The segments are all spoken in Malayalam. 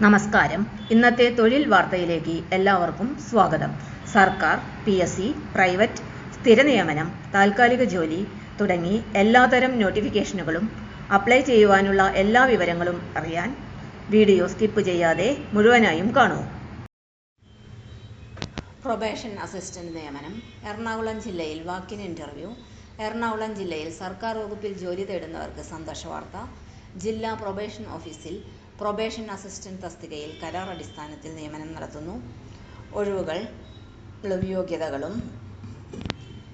നമസ്കാരം. ഇന്നത്തെ തൊഴിൽ വാർത്തയിലേക്ക് എല്ലാവർക്കും സ്വാഗതം. സർക്കാർ, PSC, പ്രൈവറ്റ്, സ്ഥിര നിയമനം, താൽക്കാലിക ജോലി തുടങ്ങി എല്ലാതരം നോട്ടിഫിക്കേഷനുകളും അപ്ലൈ ചെയ്യുവാനുള്ള എല്ലാ വിവരങ്ങളും അറിയാൻ വീഡിയോ സ്കിപ്പ് ചെയ്യാതെ മുഴുവനായും കാണൂ. പ്രൊബേഷൻ അസിസ്റ്റന്റ് നിയമനം. എറണാകുളം ജില്ലയിൽ വാക്കിൻ ഇന്റർവ്യൂ. എറണാകുളം ജില്ലയിൽ സർക്കാർ വകുപ്പിൽ ജോലി തേടുന്നവർക്ക് സന്തോഷ വാർത്ത. ജില്ലാ പ്രൊബേഷൻ ഓഫീസിൽ പ്രൊബേഷൻ അസിസ്റ്റന്റ് തസ്തികയിൽ കരാർ അടിസ്ഥാനത്തിൽ നിയമനം നടത്തുന്നു. ഒഴിവുകളും യോഗ്യതകളും.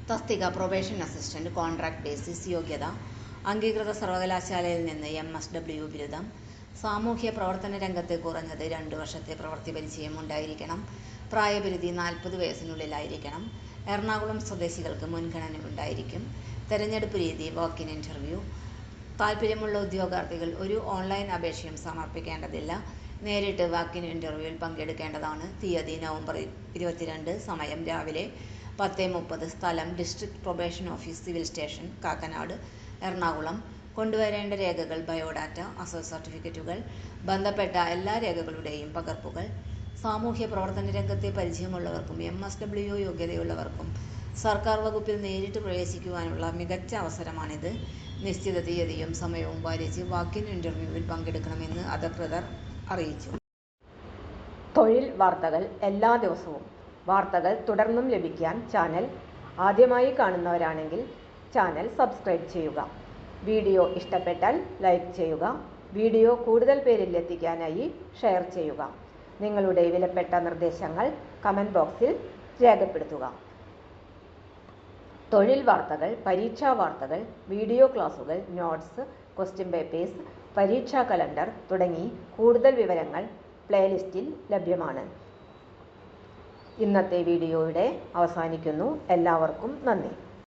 തസ്തിക പ്രൊബേഷൻ അസിസ്റ്റന്റ്, കോൺട്രാക്ട് ബേസിസ്. യോഗ്യത: അംഗീകൃത സർവകലാശാലയിൽ നിന്ന് MSW ബിരുദം. സാമൂഹ്യ പ്രവർത്തന രംഗത്ത് കുറഞ്ഞത് 2 വർഷത്തെ പ്രവൃത്തി പരിചയം ഉണ്ടായിരിക്കണം. പ്രായപരിധി 40 വയസ്സിനുള്ളിലായിരിക്കണം. എറണാകുളം സ്വദേശികൾക്ക് മുൻഗണന ഉണ്ടായിരിക്കും. തെരഞ്ഞെടുപ്പ് രീതി വാക്കിൻ ഇന്റർവ്യൂ. താൽപ്പര്യമുള്ള ഉദ്യോഗാർത്ഥികൾ ഒരു ഓൺലൈൻ അപേക്ഷയും സമർപ്പിക്കേണ്ടതില്ല. നേരിട്ട് വാക്കിൻ ഇന്റർവ്യൂവിൽ പങ്കെടുക്കേണ്ടതാണ്. തീയതി നവംബർ 22. സമയം രാവിലെ 10:30. സ്ഥലം district probation office, civil station, Kakkanad, Ernakulam. കൊണ്ടുവരേണ്ട രേഖകൾ: ബയോഡാറ്റ, അസൽ സർട്ടിഫിക്കറ്റുകൾ, ബന്ധപ്പെട്ട എല്ലാ രേഖകളുടെയും പകർപ്പുകൾ. സാമൂഹ്യ പ്രവർത്തന രംഗത്തെ പരിചയമുള്ളവർക്കും MSW യോഗ്യതയുള്ളവർക്കും സർക്കാർ വകുപ്പിൽ നേരിട്ട് പ്രവേശിക്കുവാനുള്ള മികച്ച അവസരമാണിത്. നിശ്ചിത തീയതിയും സമയവും പാലിച്ച് വാക്കിൻ ഇന്റർവ്യൂവിൽ പങ്കെടുക്കണമെന്ന് അധികൃതർ അറിയിച്ചു. തൊഴിൽ വാർത്തകൾ എല്ലാ ദിവസവും. വാർത്തകൾ തുടർന്നും ലഭിക്കാൻ ചാനൽ ആദ്യമായി കാണുന്നവരാണെങ്കിൽ ചാനൽ സബ്സ്ക്രൈബ് ചെയ്യുക. വീഡിയോ ഇഷ്ടപ്പെട്ടാൽ ലൈക്ക് ചെയ്യുക. വീഡിയോ കൂടുതൽ പേരിൽ എത്തിക്കാനായി ഷെയർ ചെയ്യുക. നിങ്ങളുടെ വിലപ്പെട്ട നിർദ്ദേശങ്ങൾ കമന്റ് ബോക്സിൽ രേഖപ്പെടുത്തുക. തൊഴിൽ വാർത്തകൾ, പരീക്ഷാ വാർത്തകൾ, വീഡിയോ ക്ലാസുകൾ, നോട്ട്സ്, ക്വസ്റ്റ്യൻ പേപ്പേഴ്സ്, പരീക്ഷാ കലണ്ടർ തുടങ്ങി കൂടുതൽ വിവരങ്ങൾ പ്ലേലിസ്റ്റിൽ ലഭ്യമാണ്. ഇന്നത്തെ വീഡിയോ ഇവിടെ അവസാനിക്കുന്നു. എല്ലാവർക്കും നന്ദി.